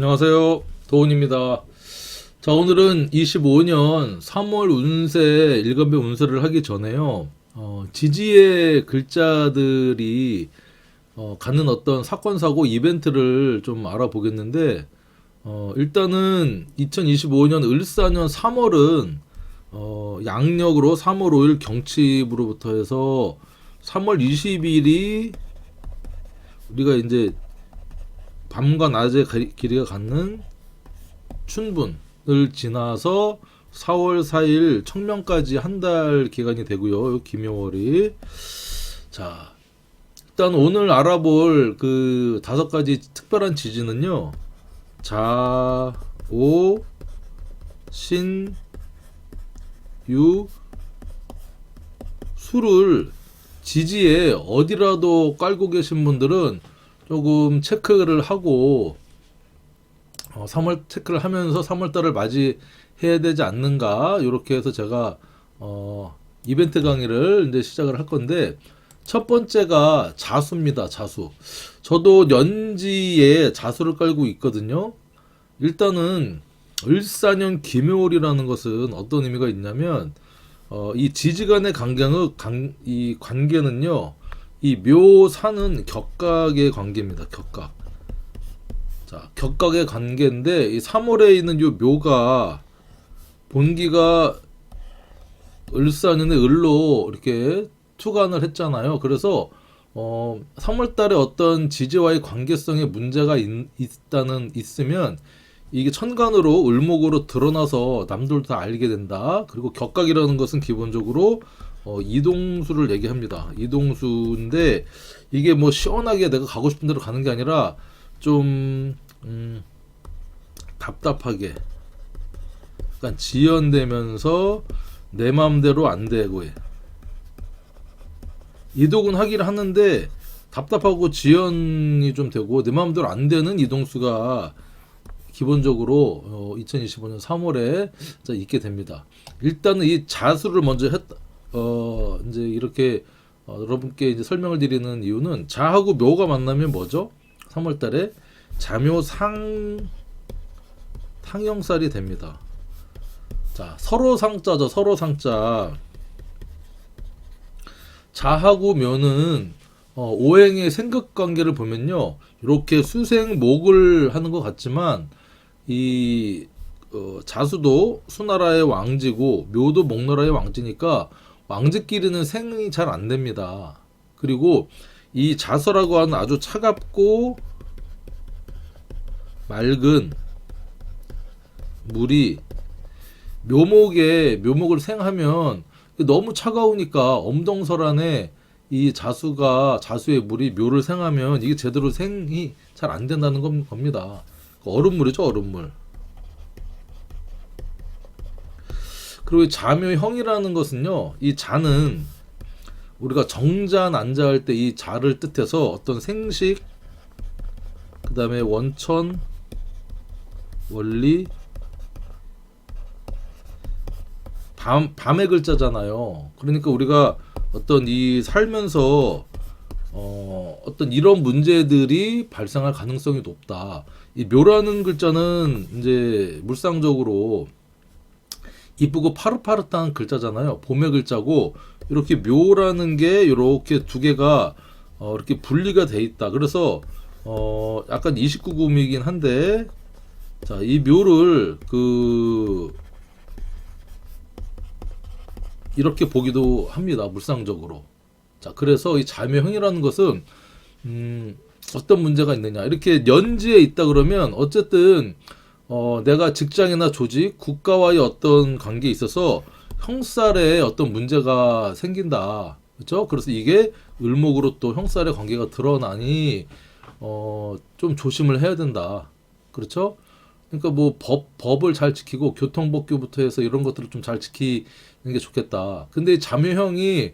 안녕하세요. 도훈입니다. 자, 오늘은 25년 3월 운세 일간별 운세를 하기 전에요. 지지의 글자들이 갖는 어떤 사건, 사고, 이벤트를 좀 알아보겠는데, 일단은 2025년 을사년 3월은 양력으로 3월 5일 경칩으로부터 해서 3월 20일이 우리가 이제 밤과 낮의 길이가 갖는 춘분을 지나서 4월 4일 청명까지 한 달 기간이 되고요. 기묘월이. 자, 일단 오늘 알아볼 그 5가지 특별한 지지는요. 자, 오, 신, 유, 수를 지지에 어디라도 깔고 계신 분들은 조금 체크를 하고 3월 체크를 하면서 3월달을 맞이해야 되지 않는가, 이렇게 해서 제가 이벤트 강의를 이제 시작을 할 건데, 첫 번째가 자수입니다. 자수. 저도 연지에 자수를 깔고 있거든요. 일단은 을사년 기묘월이라는 것은 어떤 의미가 있냐면, 이 지지간의 이 관계는요, 이 묘사는 격각의 관계입니다. 격각. 자, 격각의 관계인데, 이 3월에 있는 요 묘가 본기가 을사년의 을로 이렇게 투관을 했잖아요. 그래서 3월 달에 어떤 지지와의 관계성에 문제가 있으면 이게 천간으로 을목으로 드러나서 남들도 다 알게 된다. 그리고 격각이라는 것은 기본적으로 이동수를 얘기합니다. 이동수인데, 이게 뭐 시원하게 내가 가고 싶은 대로 가는 게 아니라 좀 답답하게 약간 지연되면서 내 마음대로 안 되고 해. 이동은 하기를 하는데 답답하고 지연이 좀 되고 내 마음대로 안 되는 이동수가 기본적으로 2025년 3월에 있게 됩니다. 일단은 이 자수를 먼저 이제 이렇게 여러분께 이제 설명을 드리는 이유는, 자하고 묘가 만나면 뭐죠? 3월 달에 탕영살이 됩니다. 자, 서로 상자죠. 서로 상자. 자하고 묘는 오행의 생각 관계를 보면요, 이렇게 수생목을 하는 것 같지만 이 자수도 수나라의 왕지고 묘도 목나라의 왕지니까 왕지끼리는 생이 잘 안 됩니다. 그리고 이 자서라고 하는 아주 차갑고 맑은 물이 묘목을 생하면 너무 차가우니까 엄동설안에 이 자수의 물이 묘를 생하면 이게 제대로 생이 잘 안 된다는 겁니다. 얼음물이죠, 얼음물. 그리고 자묘형이라는 것은요, 이 자는 우리가 정자 난자 할 때 이 자를 뜻해서 어떤 생식, 그 다음에 원천, 원리, 밤의 글자잖아요. 그러니까 우리가 어떤 이 살면서 어떤 이런 문제들이 발생할 가능성이 높다. 이 묘라는 글자는 이제 물상적으로 이쁘고 파릇파릇한 글자잖아요. 봄의 글자고, 이렇게 묘라는 게 이렇게 두 개가 이렇게 분리가 돼 있다. 그래서 약간 29금이긴 한데, 자, 이 묘를 이렇게 보기도 합니다. 물상적으로. 자, 그래서 이 자묘형이라는 것은 어떤 문제가 있느냐, 이렇게 연지에 있다 그러면 어쨌든 내가 직장이나 조직, 국가와의 어떤 관계에 있어서 형살에 어떤 문제가 생긴다. 그렇죠? 그래서 이게 을목으로 또 형살의 관계가 드러나니 좀 조심을 해야 된다. 그렇죠? 그러니까 뭐 법을 잘 지키고 교통법규부터 해서 이런 것들을 좀 잘 지키는 게 좋겠다. 근데 이 자묘형이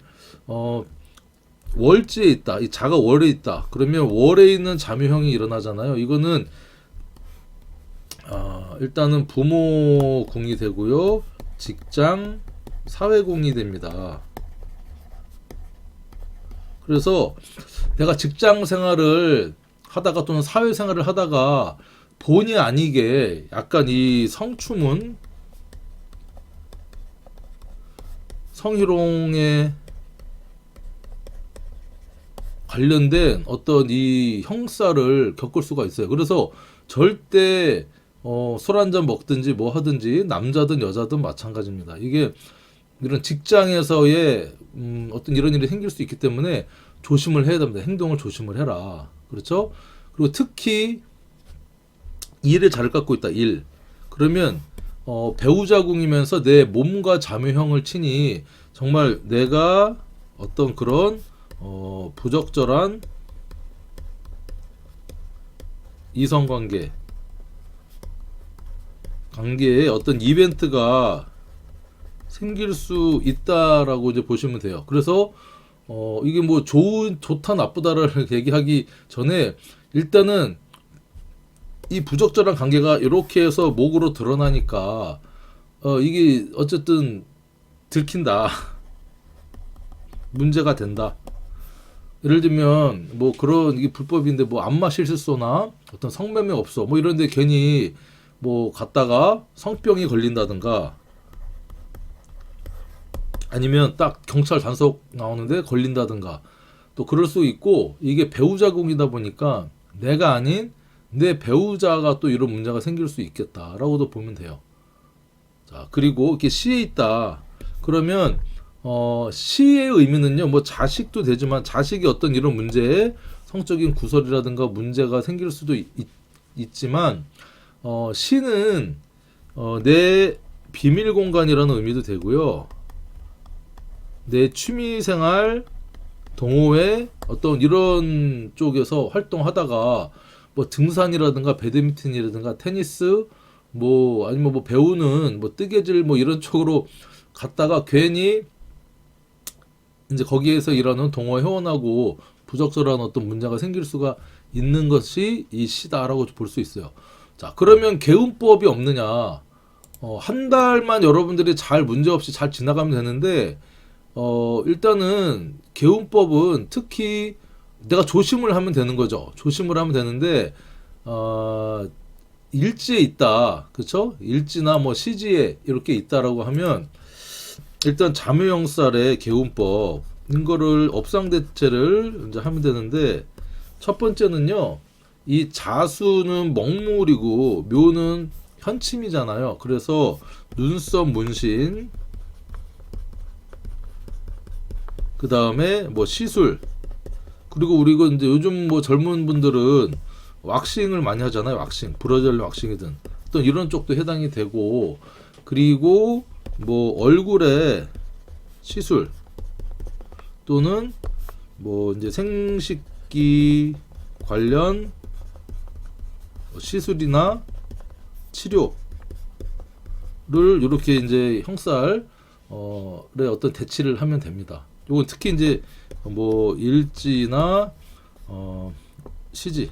월지에 있다. 이 자가 월에 있다. 그러면 월에 있는 자묘형이 일어나잖아요. 이거는 일단은 부모궁이 되고요. 직장, 사회궁이 됩니다. 그래서 내가 직장 생활을 하다가 또는 사회 생활을 하다가 본의 아니게 약간 이 성추문, 성희롱에 관련된 어떤 이 형사를 겪을 수가 있어요. 그래서 절대 술 한잔 먹든지 뭐 하든지 남자든 여자든 마찬가지입니다. 이게 이런 직장에서의 어떤 이런 일이 생길 수 있기 때문에 조심을 해야 됩니다. 행동을 조심을 해라. 그렇죠? 그리고 특히 일을 잘 갖고 있다. 일. 그러면 배우자궁이면서 내 몸과 자묘형을 치니 정말 내가 어떤 그런 부적절한 이성관계의 어떤 이벤트가 생길 수 있다라고 이제 보시면 돼요. 그래서 이게 뭐 좋다 나쁘다를 얘기하기 전에 일단은 이 부적절한 관계가 이렇게 해서 목으로 드러나니까 이게 어쨌든 들킨다. 문제가 된다. 예를 들면 뭐 그런 이게 불법인데 뭐 안마 실수나 어떤 성매매 업소 뭐 이런데 괜히 뭐 갔다가 성병이 걸린다든가 아니면 딱 경찰 단속 나오는데 걸린다든가 또 그럴 수 있고 이게 배우자궁이다 보니까 내가 아닌 내 배우자가 또 이런 문제가 생길 수 있겠다라고도 보면 돼요. 자, 그리고 이렇게 시에 있다. 그러면 시의 의미는요. 뭐 자식도 되지만 자식이 어떤 이런 문제에 성적인 구설이라든가 문제가 생길 수도 있지만 시는 내 비밀 공간이라는 의미도 되고요. 내 취미생활 동호회 어떤 이런 쪽에서 활동하다가 뭐 등산이라든가 배드민턴이라든가 테니스 뭐 아니면 뭐 배우는 뭐 뜨개질 뭐 이런 쪽으로 갔다가 괜히 이제 거기에서 일하는 동호회 회원하고 부적절한 어떤 문제가 생길 수가 있는 것이 이 시다라고 볼 수 있어요. 자, 그러면 개운법이 없느냐? 한 달만 여러분들이 잘 문제없이 잘 지나가면 되는데 일단은 개운법은 특히 내가 조심을 하면 되는 거죠. 조심을 하면 되는데 일지에 있다, 그렇죠? 일지나 뭐 시지에 이렇게 있다라고 하면 일단 자묘형살의 개운법 이거를 업상대체를 이제 하면 되는데 첫 번째는요. 이 자수는 먹물이고 묘는 현침이잖아요. 그래서 눈썹 문신 그 다음에 뭐 시술 그리고 우리 이거 이제 요즘 뭐 젊은 분들은 왁싱을 많이 하잖아요. 왁싱, 브라질 왁싱이든 어떤 이런 쪽도 해당이 되고 그리고 뭐 얼굴에 시술 또는 뭐 이제 생식기 관련 시술이나 치료를 이렇게 이제 형살의 어떤 대치를 하면 됩니다. 요건 특히 이제 뭐 일지나 시지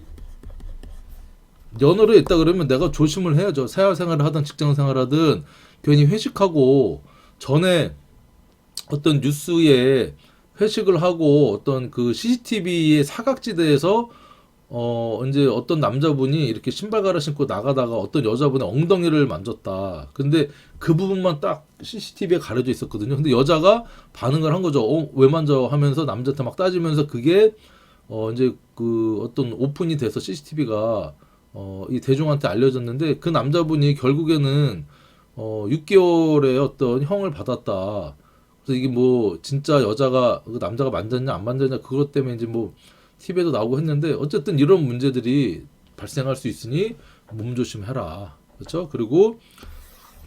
연월에 있다 그러면 내가 조심을 해야죠. 사회생활을 하든 직장생활을 하든 괜히 회식하고 전에 어떤 뉴스에 회식을 하고 어떤 그 CCTV의 사각지대에서 이제 어떤 남자분이 이렇게 신발 갈아 신고 나가다가 어떤 여자분의 엉덩이를 만졌다. 근데 그 부분만 딱 CCTV에 가려져 있었거든요. 근데 여자가 반응을 한 거죠. 왜 만져? 하면서 남자한테 막 따지면서 그게 이제 그 어떤 오픈이 돼서 CCTV가 이 대중한테 알려졌는데 그 남자분이 결국에는 6개월의 어떤 형을 받았다. 그래서 이게 뭐 진짜 여자가 그 남자가 만졌냐 안 만졌냐 그것 때문에 이제 뭐 TV에도 나오고 했는데 어쨌든 이런 문제들이 발생할 수 있으니 몸조심해라. 그렇죠? 그리고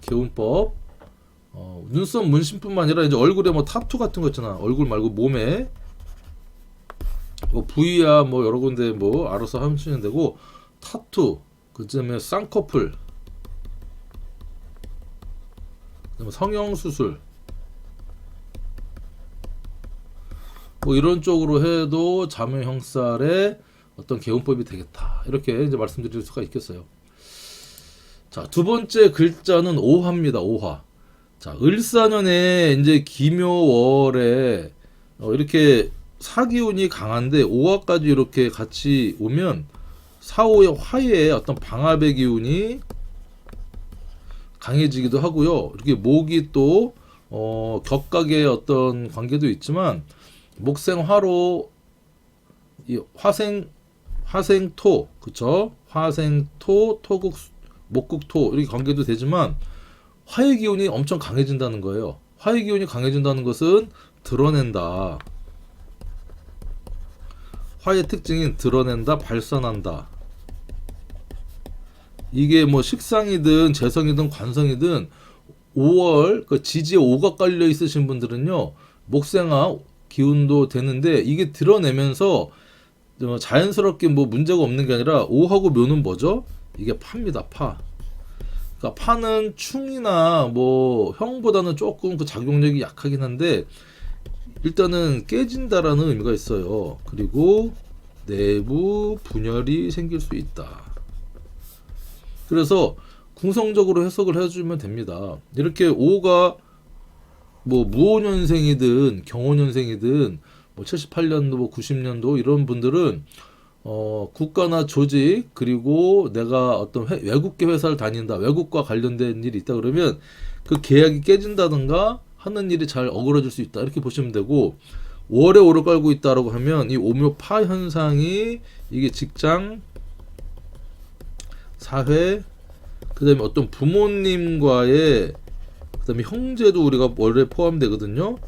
개운법 눈썹 문신뿐만 아니라 이제 얼굴에 뭐 타투 같은 거 있잖아. 얼굴 말고 몸에 뭐 부위야 뭐 여러 군데 뭐 알아서 하시면 되고 타투 그다음에 쌍꺼풀 그다음에 성형수술 뭐 이런 쪽으로 해도 자묘형살의 어떤 개운법이 되겠다. 이렇게 이제 말씀드릴 수가 있겠어요. 자, 두 번째 글자는 오화입니다. 오화. 자, 을사년에 이제 기묘월에 이렇게 사기운이 강한데 오화까지 이렇게 같이 오면 사오의 화의 어떤 방압의 기운이 강해지기도 하고요. 이렇게 목이 또 격각의 어떤 관계도 있지만 목생화로 이 화생토, 그쵸? 화생토, 토국, 목국토 이렇게 관계도 되지만 화의 기운이 엄청 강해진다는 거예요. 화의 기운이 강해진다는 것은 드러낸다. 화의 특징인 드러낸다, 발산한다. 이게 뭐 식상이든 재성이든 관성이든 5월 그 지지에 5가 깔려 있으신 분들은요 목생화 기운도 되는데 이게 드러내면서 자연스럽게 뭐 문제가 없는 게 아니라 5하고 묘는 뭐죠? 이게 파입니다. 파. 그러니까 파는 충이나 뭐 형보다는 조금 그 작용력이 약하긴 한데 일단은 깨진다라는 의미가 있어요. 그리고 내부 분열이 생길 수 있다. 그래서 궁성적으로 해석을 해주면 됩니다. 이렇게 5가 뭐 무오년생이든 경오년생이든 뭐 78년도 뭐 90년도 이런 분들은 국가나 조직 그리고 내가 어떤 외국계 회사를 다닌다, 외국과 관련된 일이 있다 그러면 그 계약이 깨진다든가 하는 일이 잘 어그러질 수 있다 이렇게 보시면 되고 5월에 5를 깔고 있다라고 하면 이 오묘파 현상이 이게 직장, 사회, 그 다음에 어떤 부모님과의 그 다음에 형제도 우리가 월에 포함되거든요.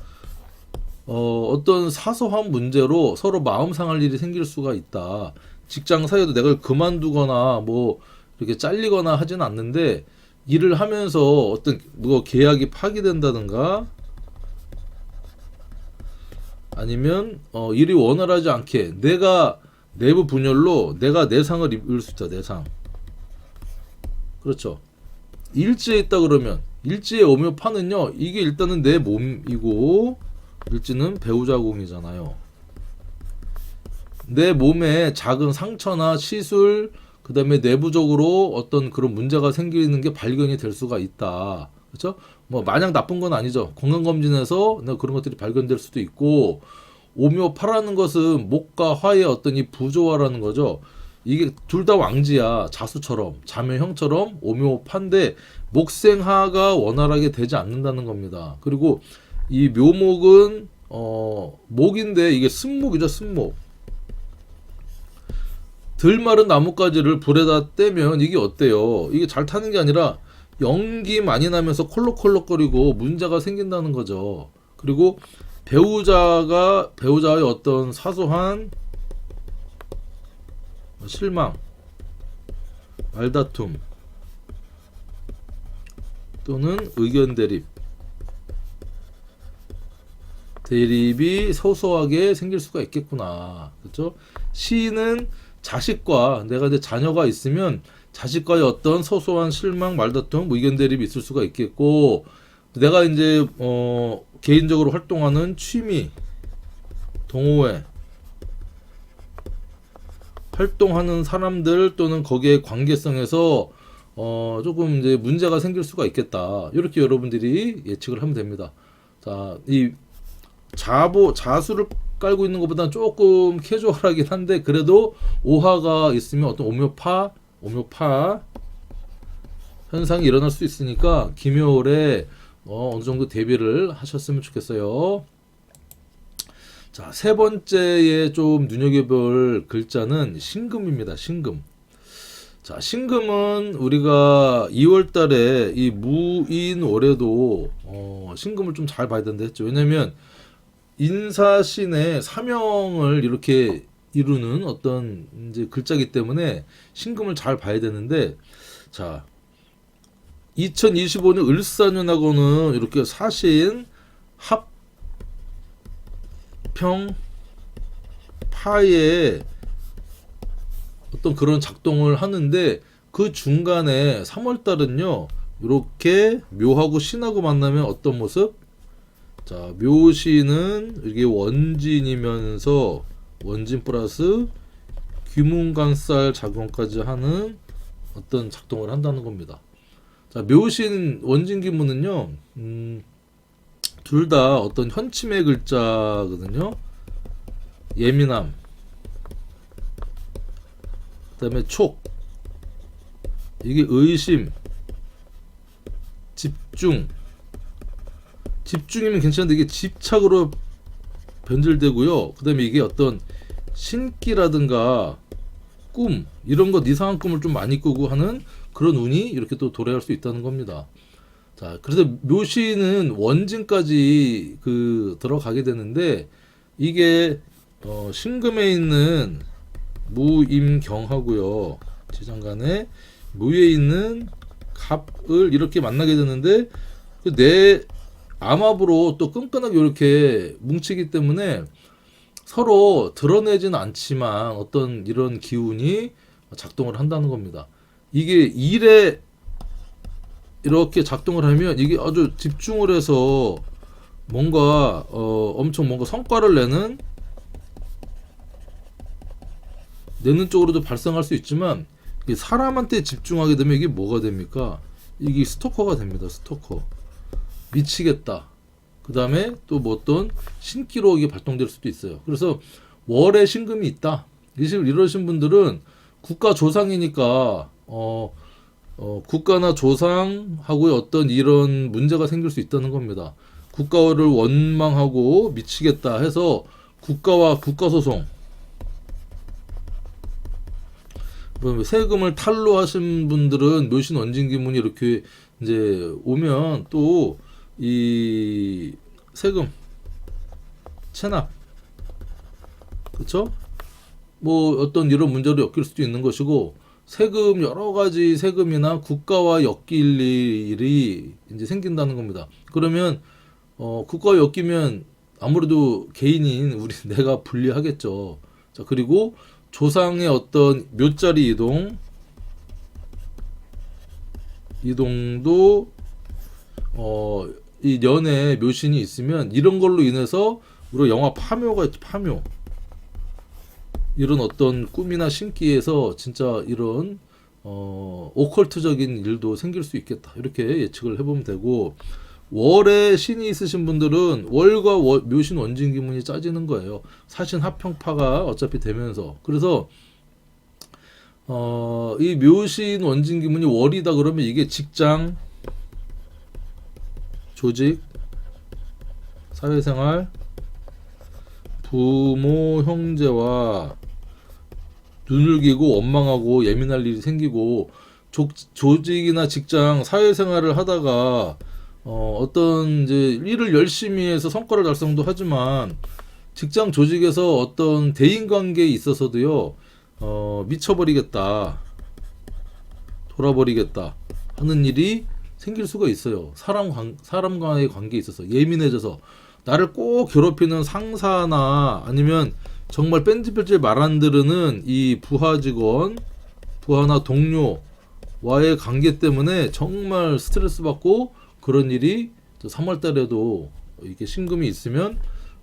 어떤 사소한 문제로 서로 마음 상할 일이 생길 수가 있다. 직장 사이에도 내가 그만두거나 뭐 이렇게 잘리거나 하진 않는데 일을 하면서 어떤 뭐 계약이 파기된다든가 아니면 일이 원활하지 않게 내가 내부 분열로 내가 내상을 입을 수 있다. 내상. 그렇죠. 일지에 있다 그러면 일지에 오묘파는요 이게 일단은 내 몸이고 일지는 배우자궁이잖아요. 내 몸에 작은 상처나 시술 그 다음에 내부적으로 어떤 그런 문제가 생기는 게 발견이 될 수가 있다. 그렇죠? 뭐 마냥 나쁜 건 아니죠. 건강검진에서 그런 것들이 발견될 수도 있고 오묘파라는 것은 목과 화의 어떤 이 부조화라는 거죠. 이게 둘 다 왕지야. 자수처럼 자매형처럼 오묘파인데 목생화가 원활하게 되지 않는다는 겁니다. 그리고 이 묘목은 목인데 이게 쓴목이죠. 쓴목. 덜 마른 나뭇가지를 불에다 떼면 이게 어때요? 이게 잘 타는 게 아니라 연기 많이 나면서 콜록콜록거리고 문제가 생긴다는 거죠. 그리고 배우자의 어떤 사소한 실망, 말다툼 또는 의견 대립이 소소하게 생길 수가 있겠구나. 그렇죠? 시인은 자식과 내가 이제 자녀가 있으면 자식과의 어떤 소소한 실망, 말다툼, 의견 대립이 있을 수가 있겠고 내가 이제 개인적으로 활동하는 취미, 동호회 활동하는 사람들 또는 거기에 관계성에서 조금 이제 문제가 생길 수가 있겠다. 이렇게 여러분들이 예측을 하면 됩니다. 자, 이 자수를 깔고 있는 것보다는 조금 캐주얼하긴 한데 그래도 오화가 있으면 어떤 오묘파 현상이 일어날 수 있으니까 김효월에 어느 정도 대비를 하셨으면 좋겠어요. 자, 세 번째에 좀 눈여겨볼 글자는 신금입니다. 신금. 자, 신금은 우리가 2월 달에 이 무인월에도 신금을 좀 잘 봐야 된다 했죠. 왜냐면 인사신의 사명을 이렇게 이루는 어떤 이제 글자이기 때문에 신금을 잘 봐야 되는데 자, 2025년 을사년하고는 이렇게 사신 합평 파의 어떤 그런 작동을 하는데 그 중간에 3월달은요 이렇게 묘하고 신하고 만나면 어떤 모습? 자, 묘신은 이게 원진이면서 원진 플러스 귀문간살 작용까지 하는 어떤 작동을 한다는 겁니다. 자, 묘신 원진 귀문은요 둘 다 어떤 현침의 글자거든요. 예민함 그다음에 촉, 이게 의심, 집중. 집중이면 괜찮은데 이게 집착으로 변질되고요. 그다음에 이게 어떤 신기라든가 꿈, 이런 것 이상한 꿈을 좀 많이 꾸고 하는 그런 운이 이렇게 또 도래할 수 있다는 겁니다. 자, 그래서 묘시는 원진까지 들어가게 되는데 이게 신금에 있는 무임경하고요. 지장간에 묘에 있는 갑을 이렇게 만나게 되는데 내 암합으로 또 끈끈하게 이렇게 뭉치기 때문에 서로 드러내지는 않지만 어떤 이런 기운이 작동을 한다는 겁니다. 이게 일에 이렇게 작동을 하면 이게 아주 집중을 해서 뭔가 엄청 뭔가 성과를 내는 쪽으로도 발생할 수 있지만 이게 사람한테 집중하게 되면 이게 뭐가 됩니까? 이게 스토커가 됩니다. 스토커. 미치겠다. 그 다음에 또 뭐 어떤 신기로 이게 발동될 수도 있어요. 그래서 월에 신금이 있다. 이러신 분들은 국가 조상이니까 국가나 조상하고의 어떤 이런 문제가 생길 수 있다는 겁니다. 국가를 원망하고 미치겠다 해서 국가와 국가소송, 세금을 탈루하신 분들은 묘신 원진기문이 이렇게 이제 오면 또 이 세금 체납, 그쵸? 뭐 어떤 이런 문제로 엮일 수도 있는 것이고, 세금 여러 가지 세금이나 국가와 엮일 일이 이제 생긴다는 겁니다. 그러면 국가와 엮이면 아무래도 개인인 우리 내가 불리하겠죠. 자, 그리고 조상의 어떤 묘자리 이동도 이 년에 묘신이 있으면 이런 걸로 인해서 우리가 영화 파묘가 있죠. 파묘. 이런 어떤 꿈이나 신기에서 진짜 이런 오컬트적인 일도 생길 수 있겠다. 이렇게 예측을 해보면 되고, 월에 신이 있으신 분들은 월과 묘신 원진기문이 짜지는 거예요. 사신 합평파가 어차피 되면서. 그래서 이 묘신 원진기문이 월이다 그러면 이게 직장, 조직, 사회생활, 부모, 형제와 눈을기고 원망하고 예민할 일이 생기고, 조직이나 직장, 사회생활을 하다가 어떤 이제 일을 열심히 해서 성과를 달성도 하지만 직장 조직에서 어떤 대인관계에 있어서도요 미쳐버리겠다, 돌아버리겠다 하는 일이 생길 수가 있어요. 사람과의 관계에 있어서 예민해져서 나를 꼭 괴롭히는 상사나 아니면 정말 뺀질뺀질 말 안 들으는 이 부하 직원, 부하나 동료와의 관계 때문에 정말 스트레스 받고 그런 일이 3월 달에도 이게 신금이 있으면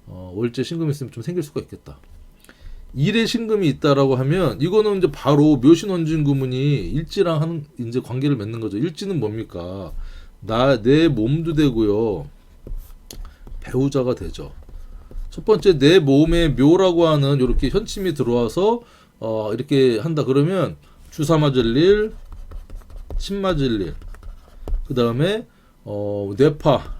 월제 신금이 있으면 좀 생길 수가 있겠다. 일에 신금이 있다라고 하면 이거는 이제 바로 묘신원진 구문이 일지랑 이제 관계를 맺는 거죠. 일지는 뭡니까? 내 몸도 되고요. 배우자가 되죠. 첫 번째 내 몸에 묘라고 하는 이렇게 현침이 들어와서 이렇게 한다 그러면 주사 맞을 일, 침 맞을 일, 그 다음에 뇌파,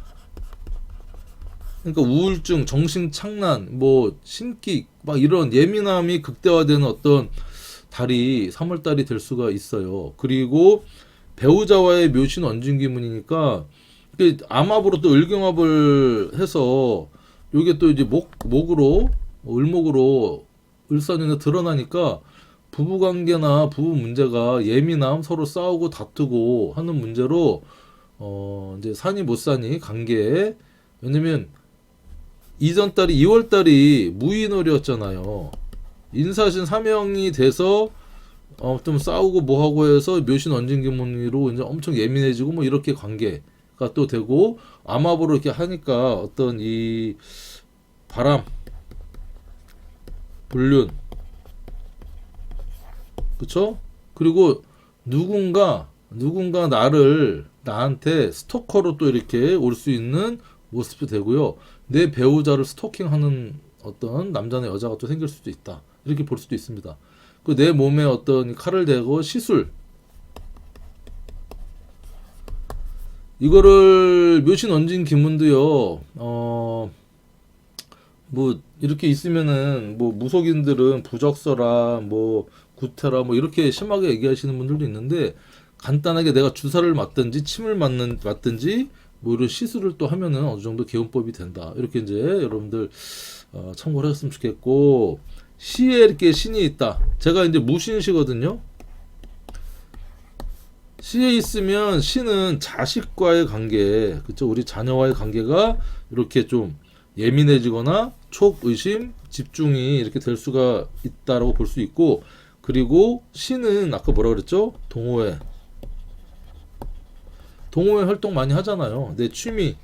그러니까 우울증, 정신착란, 뭐 신기, 막 이런 예민함이 극대화되는 어떤 달이 3월달이 될 수가 있어요. 그리고 배우자와의 묘신 원진기문이니까 암합으로 또 을경합을 해서 요게 또 이제 목으로 을목으로 을사년에 드러나니까 부부관계나 부부 문제가 예민함, 서로 싸우고 다투고 하는 문제로 이제 사니 못 사니 관계에, 왜냐면 이전 달이 2월 달이 무인월이었잖아요. 인사신 사명이 돼서 좀 싸우고 뭐하고 해서 묘신 원진기문으로 이제 엄청 예민해지고 뭐 이렇게 관계가 또 되고, 암합으로 이렇게 하니까 어떤 이 바람, 불륜, 그쵸? 그리고 누군가 나한테 스토커로 또 이렇게 올 수 있는 모습도 되고요. 내 배우자를 스토킹하는 어떤 남자나 여자가 또 생길 수도 있다. 이렇게 볼 수도 있습니다. 그 내 몸에 어떤 칼을 대고 시술, 이거를 묘신 원진 기문도요. 뭐 이렇게 있으면은 뭐 무속인들은 부적서라 뭐 구태라 뭐 이렇게 심하게 얘기하시는 분들도 있는데, 간단하게 내가 주사를 맞든지 침을 맞든지 뭐 이런 시술을 또 하면은 어느 정도 개운법이 된다. 이렇게 이제 여러분들 참고를 하셨으면 좋겠고, 시에 이렇게 신이 있다. 제가 이제 무신시거든요. 시에 있으면 시는 자식과의 관계, 그쵸? 우리 자녀와의 관계가 이렇게 좀 예민해지거나 촉의심, 집중이 이렇게 될 수가 있다라고 볼 수 있고, 그리고 시는 아까 뭐라 그랬죠? 동호회 활동 많이 하잖아요. 내 취미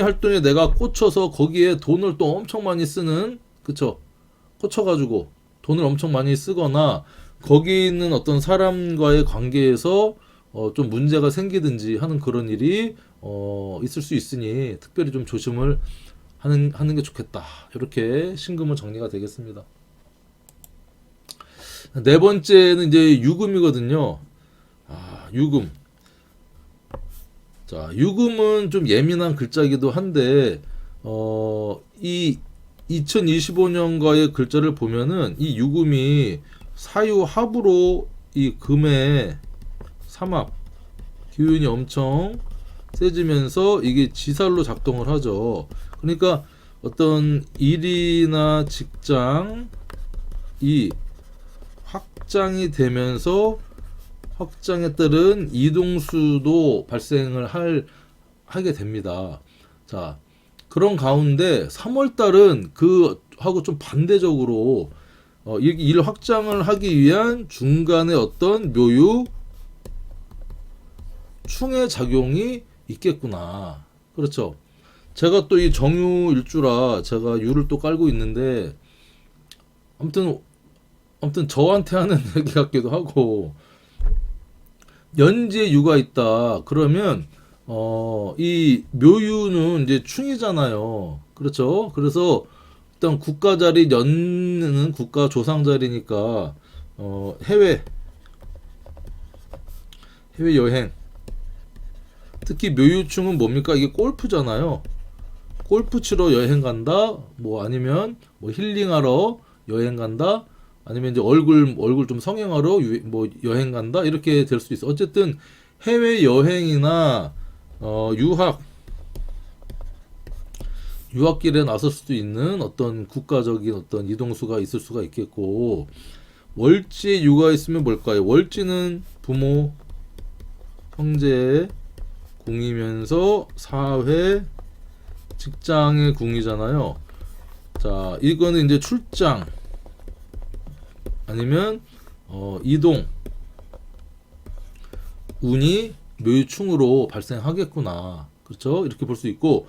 활동에 내가 꽂혀서 거기에 돈을 또 엄청 많이 쓰는, 그쵸? 꽂혀가지고 돈을 엄청 많이 쓰거나 거기 있는 어떤 사람과의 관계에서 좀 문제가 생기든지 하는 그런 일이 있을 수 있으니 특별히 좀 조심을 하는 게 좋겠다. 이렇게 신금은 정리가 되겠습니다. 네 번째는 이제 유금이거든요. 유금. 자, 유금은 좀 예민한 글자이기도 한데, 이 2025년과의 글자를 보면은 이 유금이 사유합으로 이 금의 삼합, 기운이 엄청 세지면서 이게 지살로 작동을 하죠. 그러니까 어떤 일이나 직장이 확장이 되면서 확장에 따른 이동수도 발생을 하게 됩니다. 자, 그런 가운데 3월 달은 그 하고 좀 반대적으로 일 확장을 하기 위한 중간에 어떤 묘유 충의 작용이 있겠구나. 그렇죠. 제가 또 이 정유 일주라 제가 유를 또 깔고 있는데, 아무튼 저한테 하는 얘기 같기도 하고, 연지에 유가 있다. 그러면 이 묘유는 이제 충이잖아요. 그렇죠. 그래서 일단 국가 자리, 연은 국가 조상 자리니까 해외 여행, 특히 묘유충은 뭡니까? 이게 골프잖아요. 골프 치러 여행 간다. 뭐 아니면 뭐 힐링하러 여행 간다. 아니면 이제 얼굴 좀 성형하러 뭐 여행 간다. 이렇게 될 수 있어. 어쨌든 해외 여행이나 유학길에 나설 수도 있는 어떤 국가적인 어떤 이동수가 있을 수가 있겠고, 월지에 유가 있으면 뭘까요? 월지는 부모, 형제 궁이면서 사회, 직장의 궁이잖아요. 자, 이거는 이제 출장 아니면 이동 운이 묘유충으로 발생하겠구나. 그렇죠? 이렇게 볼 수 있고,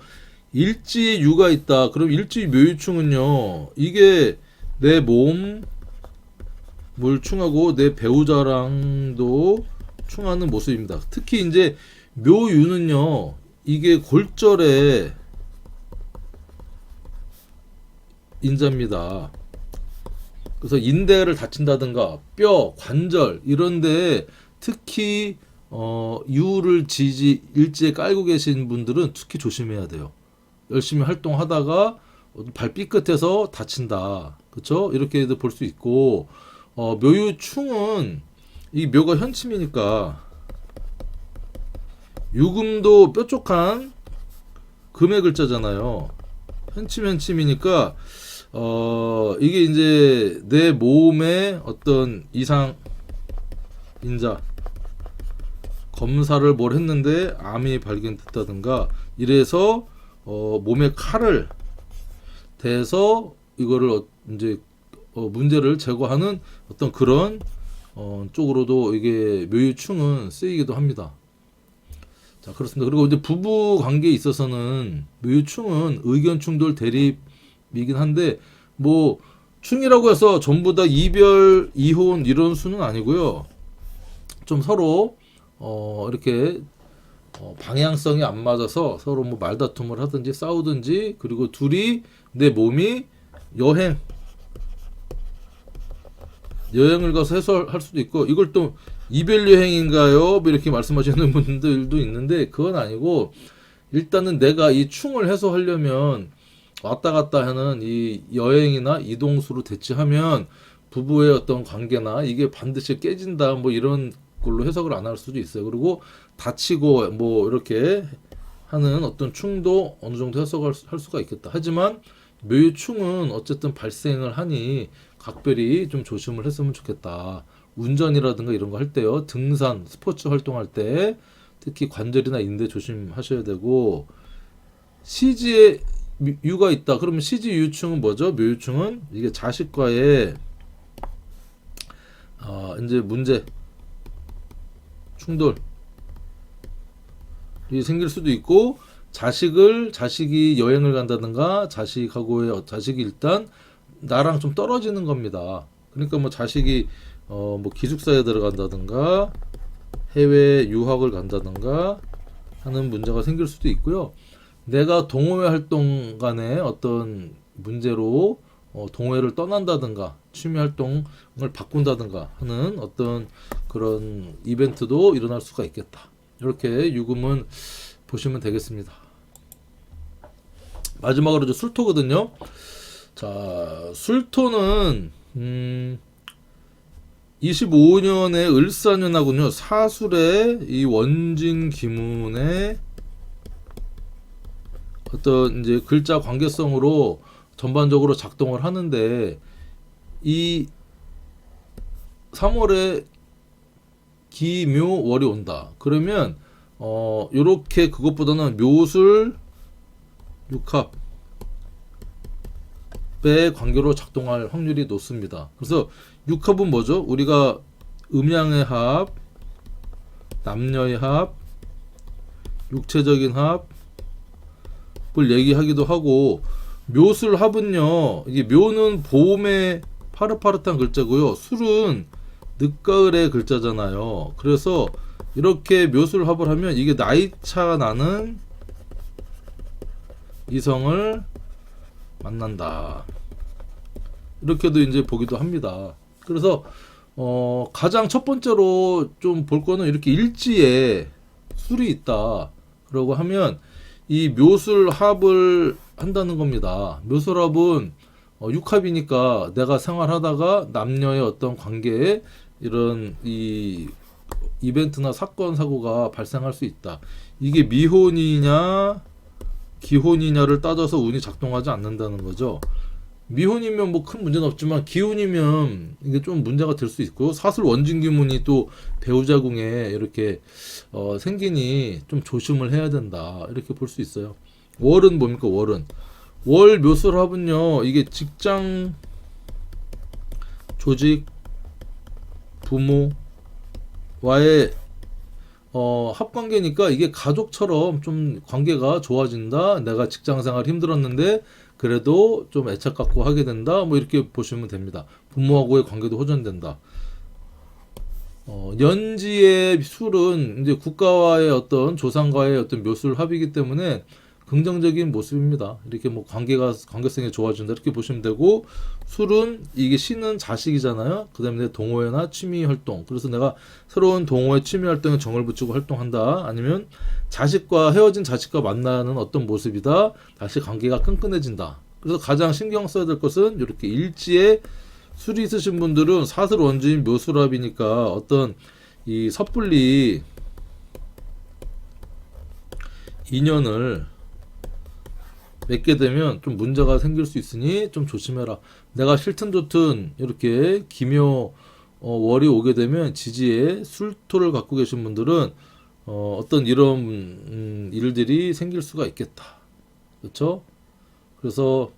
일지에 유가 있다. 그럼 일지 묘유충은요, 이게 내 몸을 충하고 내 배우자랑도 충하는 모습입니다. 특히 이제 묘유는요, 이게 골절의 인자입니다. 그래서 인대를 다친다든가 뼈, 관절 이런데 특히 유를 일지에 깔고 계신 분들은 특히 조심해야 돼요. 열심히 활동하다가 발 삐끗해서 다친다. 그렇죠? 이렇게도 볼 수 있고, 묘유충은 이 묘가 현침이니까 유금도 뾰족한 금의 글자잖아요. 현침이니까 이게 이제 내 몸에 어떤 이상 인자 검사를 뭘 했는데 암이 발견됐다든가 이래서 몸에 칼을 대서 이거를 이제 문제를 제거하는 어떤 그런 쪽으로도 이게 묘유충은 쓰이기도 합니다. 자, 그렇습니다. 그리고 이제 부부 관계에 있어서는 묘유충은 의견 충돌 대립이긴 한데, 뭐 충이라고 해서 전부 다 이별, 이혼 이런 수는 아니고요. 좀 서로 이렇게 방향성이 안 맞아서 서로 뭐 말다툼을 하든지 싸우든지, 그리고 둘이 내 몸이 여행 여행을 가서 해소할 수도 있고, 이걸 또 이별 여행인가요? 뭐 이렇게 말씀하시는 분들도 있는데, 그건 아니고, 일단은 내가 이 충을 해소하려면 왔다 갔다 하는 이 여행이나 이동수로 대체하면 부부의 어떤 관계나 이게 반드시 깨진다, 뭐 이런 걸로 해석을 안 할 수도 있어요. 그리고 다치고 뭐 이렇게 하는 어떤 충도 어느 정도 해석할 할 수가 있겠다. 하지만 묘유충은 어쨌든 발생을 하니 각별히 좀 조심을 했으면 좋겠다. 운전이라든가 이런 거 할 때요. 등산, 스포츠 활동할 때 특히 관절이나 인대 조심하셔야 되고, 시지에 유가 있다. 그러면 시지 유충은 뭐죠? 묘유충은 이게 자식과의 이제 문제, 충돌이 생길 수도 있고, 자식이 여행을 간다든가 자식이 일단 나랑 좀 떨어지는 겁니다. 그러니까 뭐 자식이 뭐 기숙사에 들어간다든가 해외 유학을 간다든가 하는 문제가 생길 수도 있고요. 내가 동호회 활동 간에 어떤 문제로 동호회를 떠난다든가 취미 활동을 바꾼다든가 하는 어떤 그런 이벤트도 일어날 수가 있겠다. 이렇게 유금은 보시면 되겠습니다. 마지막으로 이제 술토거든요. 자, 술토는 25년의 을사년하고요, 사술의 이 원진 기문의 어떤 이제 글자 관계성으로 전반적으로 작동을 하는데, 이 3월에 기묘월이 온다. 그러면 요렇게 그것보다는 묘술 육합의 관계로 작동할 확률이 높습니다. 그래서 육합은 뭐죠? 우리가 음양의 합, 남녀의 합, 육체적인 합을 얘기하기도 하고, 묘술 합은요, 이게 묘는 봄의 파릇파릇한 글자고요, 술은 늦가을의 글자잖아요. 그래서 이렇게 묘술 합을 하면 이게 나이차 나는 이성을 만난다. 이렇게도 이제 보기도 합니다. 그래서 가장 첫 번째로 좀 볼 거는 이렇게 일지에 술이 있다. 그러고 하면 이 묘술합을 한다는 겁니다. 묘술합은 육합이니까 내가 생활하다가 남녀의 어떤 관계에 이런 이 이벤트나 사건 사고가 발생할 수 있다. 이게 미혼이냐 기혼이냐를 따져서 운이 작동하지 않는다는 거죠. 미혼이면 뭐 큰 문제는 없지만 기혼이면 이게 좀 문제가 될 수 있고, 사술 원진기문이 또 배우자궁에 이렇게 생기니 좀 조심을 해야 된다. 이렇게 볼 수 있어요. 월은 뭡니까? 월 묘술합은요, 이게 직장, 조직, 부모와의 합관계니까 이게 가족처럼 좀 관계가 좋아진다. 내가 직장생활 힘들었는데 그래도 좀 애착 갖고 하게 된다. 뭐 이렇게 보시면 됩니다. 부모하고의 관계도 호전된다. 연지의 술은 이제 국가와의 어떤 조상과의 어떤 묘술 합이기 때문에 긍정적인 모습입니다. 이렇게 뭐 관계성이 좋아진다 이렇게 보시면 되고, 술은 이게 신은 자식이잖아요. 그다음에 동호회나 취미 활동. 그래서 내가 새로운 동호회 취미 활동에 정을 붙이고 활동한다. 아니면 헤어진 자식과 만나는 어떤 모습이다. 다시 관계가 끈끈해진다. 그래서 가장 신경 써야 될 것은 이렇게 일지에 술이 있으신 분들은 사슬 원주인 묘술합이니까 어떤 이 섣불리 인연을 맺게 되면 좀 문제가 생길 수 있으니 좀 조심해라. 내가 싫든 좋든 이렇게 기묘 월이 오게 되면 지지에 술토를 갖고 계신 분들은 어떤 이런 일들이 생길 수가 있겠다. 그렇죠? 그래서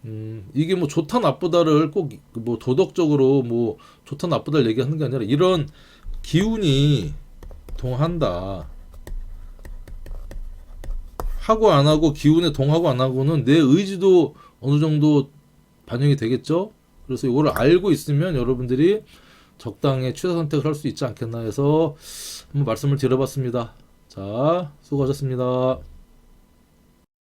이게 뭐 좋다 나쁘다를 꼭 뭐 도덕적으로 뭐 좋다 나쁘다를 얘기하는 게 아니라 이런 기운이 동한다. 하고 안 하고, 기운에 동하고 안 하고는 내 의지도 어느 정도 반영이 되겠죠. 그래서 이거를 알고 있으면 여러분들이 적당히 취사 선택을 할 수 있지 않겠나 해서 한번 말씀을 드려봤습니다. 자, 수고하셨습니다.